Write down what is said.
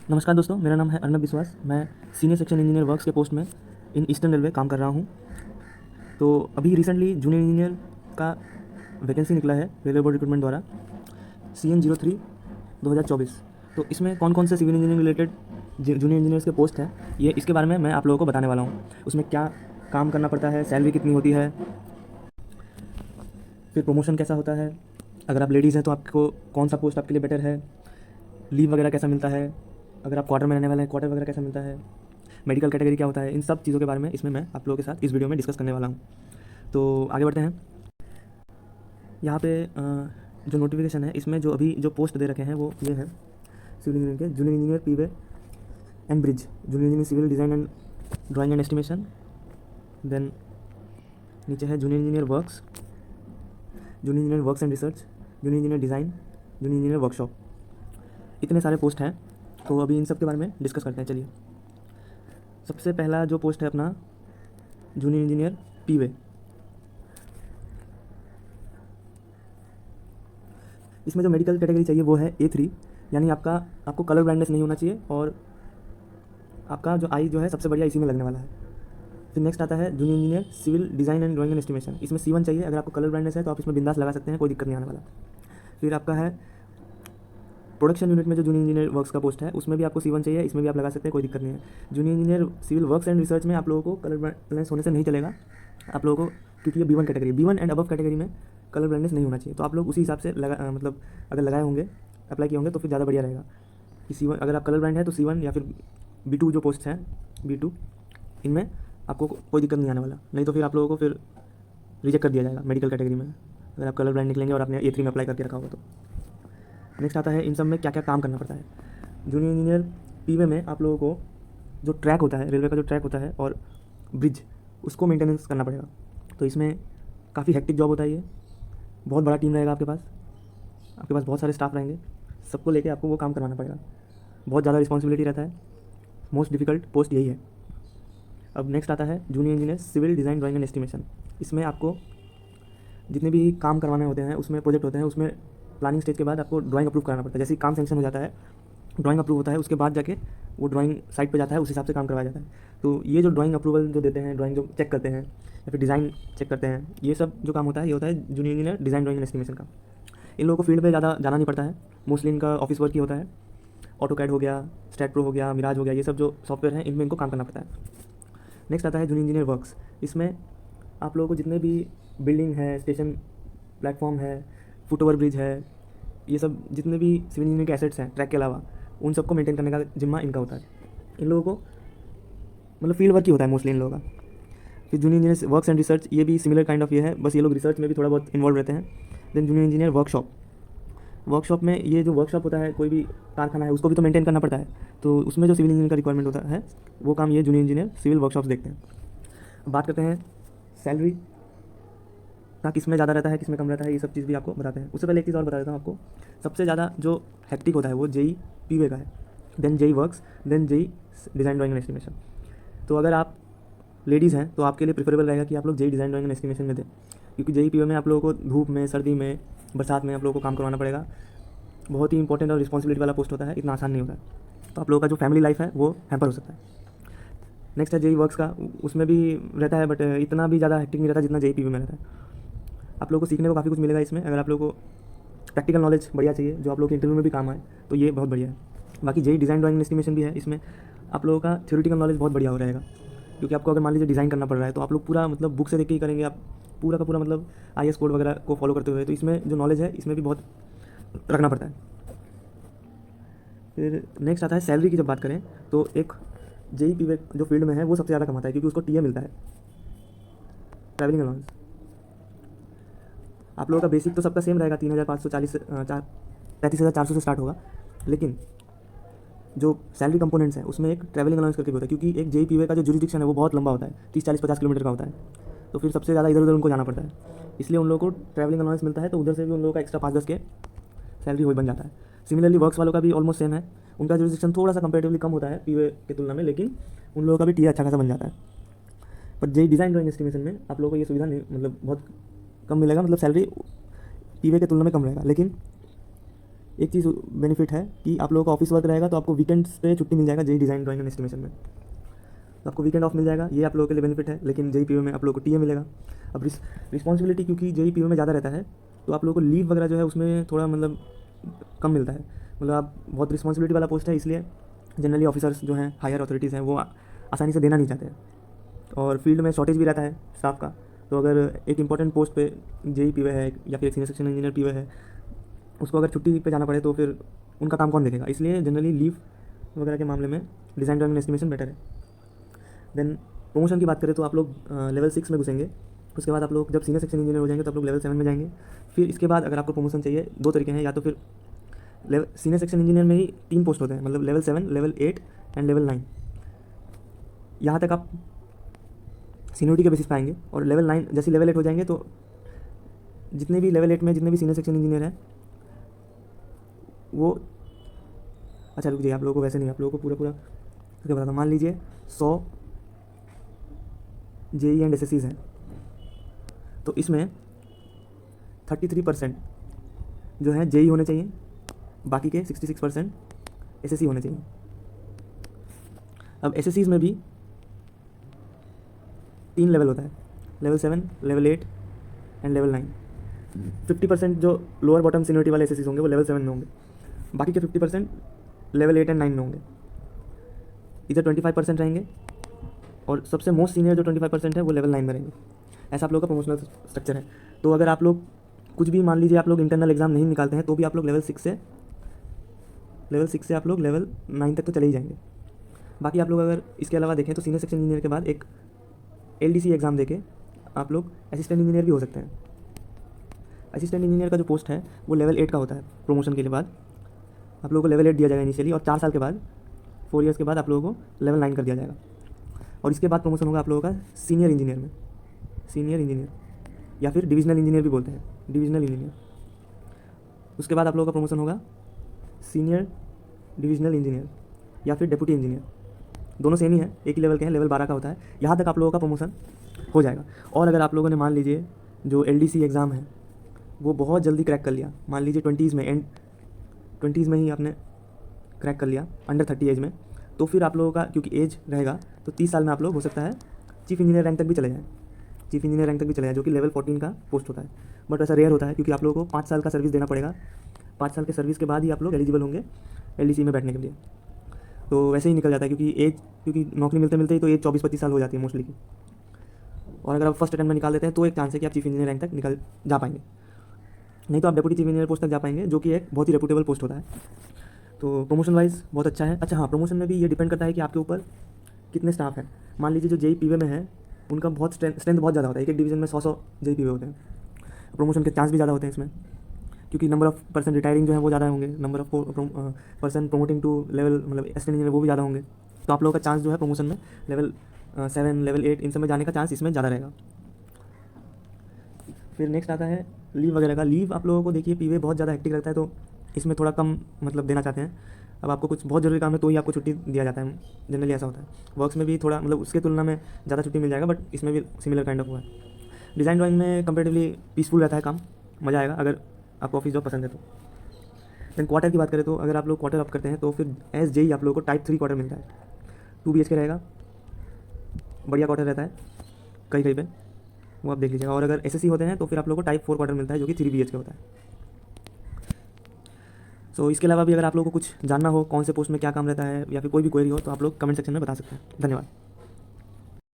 नमस्कार दोस्तों, मेरा नाम है अर्नब विश्वास। मैं सीनियर सेक्शन इंजीनियर वर्क्स के पोस्ट में इन ईस्टर्न रेलवे काम कर रहा हूँ। तो अभी रिसेंटली जूनियर इंजीनियर का वैकेंसी निकला है रेलवे बोर्ड रिक्रूटमेंट द्वारा, CN03 2024। तो इसमें कौन कौन से civil engineering related junior engineers के पोस्ट हैं, ये इसके बारे में मैं आप लोगों को बताने वाला हूँ। उसमें क्या काम करना पड़ता है, सैलरी कितनी होती है, फिर प्रमोशन कैसा होता है, अगर आप लेडीज़ हैं तो आपको कौन सा पोस्ट आपके लिए बेटर है, लीव वगैरह कैसा मिलता है, अगर आप क्वार्टर में रहने वाले हैं क्वार्टर वगैरह कैसा मिलता है, मेडिकल कैटेगरी क्या होता है, इन सब चीज़ों के बारे में इसमें मैं आप लोगों के साथ इस वीडियो में डिस्कस करने वाला हूँ। तो आगे बढ़ते हैं। यहाँ पे जो नोटिफिकेशन है इसमें जो अभी जो पोस्ट दे रखे हैं वो ये है सिविल इंजीनियर के, junior engineer P way and bridge, junior engineer civil design and drawing and estimation, then नीचे है junior engineer works, junior engineer works and research, junior engineer design, junior engineer workshop. इतने सारे पोस्ट हैं, तो अभी इन सब के बारे में डिस्कस करते हैं। चलिए, सबसे पहला जो पोस्ट है अपना जूनियर इंजीनियर पीवे। इसमें जो मेडिकल कैटेगरी चाहिए वो है A3, यानी आपको कलर ब्लाइंडनेस नहीं होना चाहिए और आपका जो आई जो है सबसे बढ़िया इसी में लगने वाला है। फिर नेक्स्ट आता है junior engineer civil design and drawing and estimation. इसमें C1 चाहिए। अगर आपको कलर ब्लाइंडनेस है तो आप इसमें बिंदास लगा सकते हैं, कोई दिक्कत नहीं आने वाला। फिर आपका है प्रोडक्शन यूनिट में जो जूनियर इंजीनियर वर्क्स का पोस्ट है उसमें भी आपको C1 चाहिए, इसमें भी आप लगा सकते हैं, कोई दिक्कत नहीं है। Junior engineer civil works and research में आप लोगों को कलर ब्लाइंडनेस होने से नहीं चलेगा आप लोगों को, क्योंकि ये B1 category, B1 and above category में कलर ब्लाइंडनेस नहीं होना चाहिए। तो आप लोग उसी हिसाब से मतलब अगर लगाए होंगे, अप्लाई किए होंगे तो फिर ज़्यादा बढ़िया रहेगा कि C1 अगर आप कलर ब्लाइंड है तो C1 या फिर B2 जो पोस्ट हैं B2, इनमें आपको कोई दिक्कत नहीं आने वाला। नहीं तो फिर आप लोगों को फिर रिजेक्ट कर दिया जाएगा मेडिकल कैटेगरी में, अगर आप कलर ब्लाइंड निकलेंगे और आपने A3 में अप्लाई करके रखा होगा तो। नेक्स्ट आता है इन सब में क्या क्या काम करना पड़ता है। जूनियर इंजीनियर पीवे में आप लोगों को जो ट्रैक होता है, रेलवे का जो ट्रैक होता है और ब्रिज, उसको मेंटेनेंस करना पड़ेगा। तो इसमें काफ़ी हेक्टिक जॉब होता है ये, बहुत बड़ा टीम रहेगा आपके पास बहुत सारे स्टाफ रहेंगे, सबको लेके आपको वो काम करवाना पड़ेगा। बहुत ज़्यादा रिस्पॉन्सिबिलिटी रहता है, मोस्ट डिफ़िकल्ट पोस्ट यही है। अब नेक्स्ट आता है junior engineer civil design drawing and estimation. इसमें आपको जितने भी काम करवाने होते हैं, उसमें प्रोजेक्ट होते हैं, उसमें प्लानिंग स्टेज के बाद आपको ड्राइंग अप्रूव कराना पड़ता है। जैसे ही काम सेंक्शन हो जाता है, ड्राइंग अप्रूव होता है, उसके बाद जाके वो ड्राइंग साइट पे जाता है, उस हिसाब से काम करवाया जाता है। तो ये जो ड्राइंग अप्रूवल जो देते हैं, ड्राइंग जो चेक करते हैं या फिर डिज़ाइन चेक करते हैं, ये सब जो काम होता है ये होता है junior engineer design drawing and estimation का। इन लोगों को फील्ड पे ज़्यादा जाना नहीं पड़ता है, मोस्टली इनका ऑफिस वर्क ही होता है। ऑटोकैड हो गया, स्टैट प्रो हो गया, मिराज हो गया, ये सब जो सॉफ्टवेयर हैं इनमें इनको काम करना पड़ता है। नेक्स्ट आता है जूनियर इंजीनियर वर्क्स। इसमें आप लोगों को जितने भी बिल्डिंग है, स्टेशन प्लेटफॉर्म है, फुट ओवर ब्रिज है, ये सब जितने भी सिविल इंजीनियरिंग के एसेट्स हैं ट्रैक के अलावा, उन सबको मेंटेन करने का जिम्मा इनका होता है। इन लोगों को मतलब फील्ड वर्क ही होता है मोस्टली इन लोगों का। फिर junior engineer works and research, ये भी सिमिलर काइंड ऑफ ये है, बस ये लोग रिसर्च में भी थोड़ा बहुत इन्वॉल्व रहते हैं। देन जूनियर इंजीनियर वर्कशॉप में ये जो वर्कशॉप होता है, कोई भी कारखाना है उसको भी तो मेंटेन करना पड़ता है, तो उसमें जो सिविल इंजीनियर का रिक्वायरमेंट होता है वो काम ये जूनियर इंजीनियर सिविल वर्कशॉप्स देखते हैं। अब बात करते हैं सैलरी का, किस में ज़्यादा रहता है किस में कम रहता है, ये सब चीज़ भी आपको बताते हैं। उससे पहले एक चीज़ और बता देता हूँ आपको, सबसे ज़्यादा जो हेक्टिक होता है वो जेई पीवे का है, then JE works, then JE design drawing and estimation. तो अगर आप लेडीज़ हैं तो आपके लिए प्रेफरेबल रहेगा कि आप लोग JE design drawing and estimation में दें, क्योंकि जेई पीवे में आप लोगों को धूप में, सर्दी में, बरसात में आप लोगों को काम करवाना पड़ेगा। बहुत ही इंपॉर्टेंट और रिस्पॉन्सिबिलिटी वाला पोस्ट होता है, इतना आसान नहीं होता है, तो आप लोगों का जो फैमिली लाइफ है वो हैम्पर हो सकता है। नेक्स्ट है जेई वर्क्स का, उसमें भी रहता है बट इतना भी ज़्यादा हेक्टिक नहीं रहता जितना जेई पीवे में रहता है। आप लोगों को सीखने को काफ़ी कुछ मिलेगा इसमें। अगर आप लोगों को प्रैक्टिकल नॉलेज बढ़िया चाहिए जो आप लोगों के इंटरव्यू में भी काम आए तो ये बहुत बढ़िया है। बाकी जेई डिज़ाइन ड्राइंग एस्टिमेशन भी है, इसमें आप लोगों का थ्योरेटिकल नॉलेज बहुत बढ़िया हो रहेगा, क्योंकि आपको अगर मान लीजिए डिज़ाइन करना पड़ रहा है तो आप लोग पूरा मतलब बुक से देख के ही करेंगे, आप पूरा का पूरा मतलब IS कोड वगैरह को फॉलो करते हुए, तो इसमें जो नॉलेज है इसमें भी बहुत रखना पड़ता है। फिर नेक्स्ट आता है सैलरी की। जब बात करें तो एक जेई पीवे जो फील्ड में है वो सबसे ज़्यादा कमाता है, क्योंकि उसको टीए मिलता है, ट्रैवलिंग अलाउंस। आप लोगों का बेसिक तो सबका सेम रहेगा, 3540 से 33,400 से स्टार्ट होगा, लेकिन जो सैलरी कंपोनेंट्स हैं उसमें एक ट्रैवलिंग अलाउंस करके भी होता है, क्योंकि एक जेई पीवे का जो जुरिडिक्शन है वो बहुत लंबा होता है, 30-40-50 किलोमीटर का होता है, तो फिर सबसे ज़्यादा इधर उधर उनको जाना पड़ता है, इसलिए उन लोगों को ट्रैवलिंग अलाउंस मिलता है, तो उधर से भी उन लोगों का एक्स्ट्रा 5-10 के सैलरी हो बन जाता है। सिमिलरली वर्क्स वालों का भी ऑलमोस्ट सेम है, उनका जुरिडिक्शन थोड़ा सा कंपेरेटिवली कम होता है पीवे के तुलना में, लेकिन उन लोगों का भी टीए अच्छा खासा बन जाता है। पर जेई डिज़ाइन ड्राइंग एस्टिमेशन में आप लोगों को ये सुविधा नहीं, मतलब बहुत कम मिलेगा, मतलब सैलरी पीवे के तुलना में कम रहेगा, लेकिन एक चीज़ बेनिफिट है कि आप लोगों का ऑफिस वर्क रहेगा तो आपको वीकेंड्स पे छुट्टी मिल जाएगा JE design drawing and estimation में, तो आपको वीकेंड ऑफ मिल जाएगा, ये आप लोगों के लिए बेनिफिट है। लेकिन जेई पीओ में आप लोगों को टीए मिलेगा। अब रिस्पॉन्सिबिलिटी क्योंकि जेई पीओ में ज़्यादा रहता है तो आप लोगों को लीव वगैरह जो है उसमें थोड़ा मतलब कम मिलता है, मतलब आप बहुत रिस्पॉन्सिबिलिटी वाला पोस्ट है, इसलिए जनरली ऑफिसर्स जो हैं हायर अथॉरिटीज़ हैं वो आसानी से देना नहीं चाहते हैं, और फील्ड में शॉर्टेज भी रहता है स्टाफ का। तो अगर एक इंपॉर्टेंट पोस्ट पे जेई पीओ है या फिर एक सीनियर सेक्शन इंजीनियर पीओ है, उसको अगर छुट्टी पे जाना पड़े तो फिर उनका काम कौन देखेगा, इसलिए जनरली लीव वगैरह के मामले में design drawing and estimation better है। देन प्रमोशन की बात करें तो आप लोग लेवल 6 में घुसेंगे, उसके बाद आप लोग जब सीनियर सेक्शन इंजीनियर हो जाएंगे तो आप लोग लेवल 7 में जाएंगे। फिर इसके बाद अगर आपको प्रमोशन चाहिए, दो तरीके हैं, या तो फिर सीनियर सेक्शन इंजीनियर में ही 3 पोस्ट होते हैं, मतलब लेवल 7, लेवल 8 एंड लेवल 9। यहाँ तक आप सीनियरिटी के बेसिस पे आएंगे, और लेवल 9 जैसे लेवल 8 हो जाएंगे तो जितने भी लेवल 8 में जितने भी सीनियर सेक्शन इंजीनियर हैं वो, अच्छा रुक जाइए, आप लोगों को वैसे नहीं, आप लोगों को पूरा क्या बताता हूँ। मान लीजिए 100 जेई एंड एसएससीज हैं, तो इसमें 33% जो है जेई होने चाहिए, बाकी के 66% एसएससी होने चाहिए। अब एसएससीज में भी 3 लेवल होता है, लेवल 7, लेवल 8 एंड लेवल 9। 50% जो लोअर बॉटम सीनियरिटी वाले एसएससीज होंगे वो लेवल 7 में होंगे, बाकी के 50% लेवल 8 एंड 9 में होंगे। इधर 25% रहेंगे, और सबसे मोस्ट सीनियर जो 25% है वो लेवल 9 में रहेंगे। ऐसा आप लोगों का प्रमोशनल स्ट्रक्चर है। तो अगर आप लोग कुछ भी, मान लीजिए आप लोग इंटरनल एग्जाम नहीं निकालते हैं, तो भी आप लोग लेवल 6 से आप लोग लेवल 9 तक तो चले ही जाएंगे। बाकी आप लोग अगर इसके अलावा देखें तो सीनियर सेक्शन इंजीनियर के बाद एक एलडीसी एग्ज़ाम देके आप लोग असिस्टेंट इंजीनियर भी हो सकते हैं। असिस्टेंट इंजीनियर का जो पोस्ट है वो लेवल 8 का होता है। प्रमोशन के बाद आप लोगों को लेवल 8 दिया जाएगा इनिशियली, और 4 साल के बाद, 4 ईयर्स के बाद आप लोगों को लेवल 9 कर दिया जाएगा, और इसके बाद प्रमोशन होगा आप लोगों का सीनियर इंजीनियर या फिर डिविजनल इंजीनियर भी बोलते हैं, डिविजनल इंजीनियर। उसके बाद आप लोगों का प्रमोशन होगा सीनियर डिविजनल इंजीनियर या फिर डेप्यूटी इंजीनियर, दोनों सेम ही है, एक ही लेवल के हैं, लेवल 12 का होता है। यहाँ तक आप लोगों का प्रमोशन हो जाएगा। और अगर आप लोगों ने मान लीजिए जो एलडीसी एग्ज़ाम है वो बहुत जल्दी क्रैक कर लिया, मान लीजिए 20s में ही आपने क्रैक कर लिया, अंडर 30 एज में, तो फिर आप लोगों का क्योंकि एज रहेगा तो 30 साल में आप लोग हो सकता है चीफ इंजीनियर रैंक तक भी चले जाएँ, जो कि लेवल 14 का पोस्ट होता है। बट ऐसा रेयर होता है क्योंकि आप लोगों को 5 साल का सर्विस देना पड़ेगा, 5 साल के सर्विस के बाद ही आप लोग एलिजिबल होंगे एलडीसी में बैठने के लिए। तो वैसे ही निकल जाता है क्योंकि नौकरी मिलते ही तो एज 24-25 साल हो जाती है मोस्टली की। और अगर आप फर्स्ट अटेम्प्ट में निकाल देते हैं तो एक चांस है कि आप चीफ इंजीनियर रैंक तक निकल जा पाएंगे, नहीं तो आप डेप्यूटी चीफ इंजीनियर पोस्ट तक जा पाएंगे, जो कि एक बहुत ही रेपुटेबल पोस्ट होता है। तो प्रमोशन वाइज बहुत अच्छा है। अच्छा हाँ, प्रमोशन में भी ये डिपेंड करता है कि आपके ऊपर कितने स्टाफ हैं। मान लीजिए जो जेई पीवे में है उनका बहुत स्ट्रेंथ बहुत ज़्यादा होता है, एक डिवीजन में 100 जेई पीवे होते हैं, प्रमोशन के चांस भी ज़्यादा होते हैं इसमें, क्योंकि नंबर ऑफ पर्सन रिटायरिंग जो है वो ज़्यादा होंगे, number of person promoting to level मतलब असिस्टेंट इंजीनियर वो भी ज़्यादा होंगे। तो आप लोगों का चांस जो है प्रमोशन में लेवल 7, लेवल 8 इन सब में जाने का चांस इसमें ज़्यादा रहेगा। फिर नेक्स्ट आता है लीव वगैरह का। लीव आप लोगों को देखिए पीवे बहुत ज़्यादा हेक्टिक रहता है, तो इसमें थोड़ा कम मतलब देना चाहते हैं। अब आपको कुछ बहुत ज़रूरी काम है तो ही आपको छुट्टी दिया जाता है, जनरली ऐसा होता है। वर्क्स में भी थोड़ा मतलब उसके तुलना में ज़्यादा छुट्टी मिल जाएगा, बट इसमें भी सिमिलर काइंड ऑफ हुआ है। डिज़ाइन ड्राइंग में कंपेरेटिवली पीसफुल रहता है काम, मज़ा आएगा अगर आपको ऑफिस जॉब पसंद है तो। देन क्वार्टर की बात करें तो अगर आप लोग क्वार्टर अप करते हैं तो फिर एस जेई आप लोगों को टाइप 3 क्वार्टर मिलता है, 2 BHK रहेगा, बढ़िया क्वार्टर रहता है कहीं पे, वो आप देख लीजिएगा। और अगर एसएससी होते हैं तो फिर आप लोगों को टाइप 4 क्वार्टर मिलता है, जो कि 3 BHK होता है। सो इसके अलावा भी अगर आप लोगों को कुछ जानना हो कौन से पोस्ट में क्या काम रहता है या फिर कोई भी क्वेरी हो तो आप लोग कमेंट सेक्शन में बता सकते हैं। धन्यवाद।